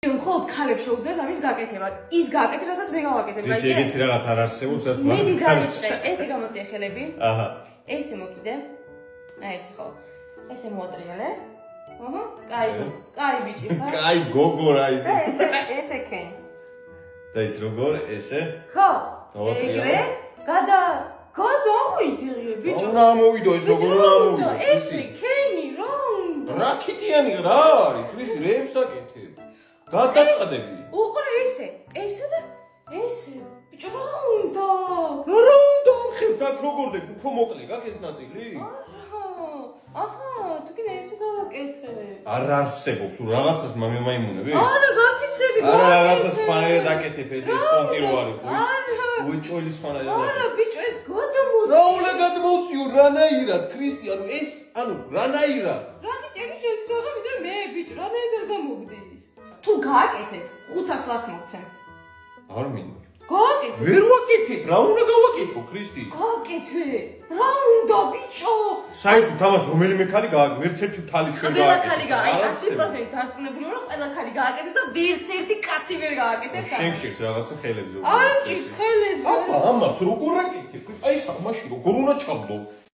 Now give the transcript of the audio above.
მხოლოდ ქალებს შეუძლიათ ამის გაკეთება. ის გაკეთება, რასაც მე გავაკეთებ. ის ეგეთი რაღაც არ არსებობს, რაც მიდი დაიწყე. ესე გამოწია ხელები. აჰა. ესე მოკიდე. აი ესე ხო. ესე მოატრიალე. აჰა. კაი ბიჭი ხარ. კაი გოგო რა ის. ესე კენ. და ის როგორ ესე? ხო. ეგრე გადამოიძიე ბიჭო. რა მოვიდო ეს როგორ რა მოვიდო? ესე კენი რა უნდა? რაკიტიანი რა არის? ქრისტე რეებს აკეთებ. გადაწყდები. უყურე ესე და ესე. ბიჭო რა უნდა? რა უნდა ხევთ აქ როგორ დე უფრო მოკლე გაქვს ეს ნაწილი? აჰა, თუ კიდე ესე გავაკეთე. არ არსებობს რაღაცას მაიმუნები? არა, გაფიცები. არა რაღაცას სპანერად აკეთებ ეს პონტი რო არის ხო? არა. უეჭველი სპანერად. არა, ბიჭო ეს გადამოწი. რა უნდა გადმოციო რანაირად ქრისტე ანუ ეს ანუ რანაირად? რაკიტები შეიძლება ვიდრე მე ბიჭო, რანაირად გამოგდის. თუ გააკეთებ 500 ლას მოგცემ. არ მინდა. გააკეთე. ვერ ვაკეთებ, რა უნდა გავაკეთო ქრისტე? გააკეთე. რა უნდა ბიჭო? საერთოდ თამას რომელიმე ქალი გააკეთე, ვერც ერთი თალი შენ ყველა გააკეთე. ქალი გააკეთე. 100% დარწმუნებული ვარ, რომ ყველა ქალი გააკეთეს და ვერც ერთი კაცი ვერ გააკეთებს. შენ გჭირს რაღაცა ხელებზე. არ მჭირს ხელებზე. აბა, ამას როგორ აკეთებ? აი, საკმაში როგორ უნდა ჩავდო?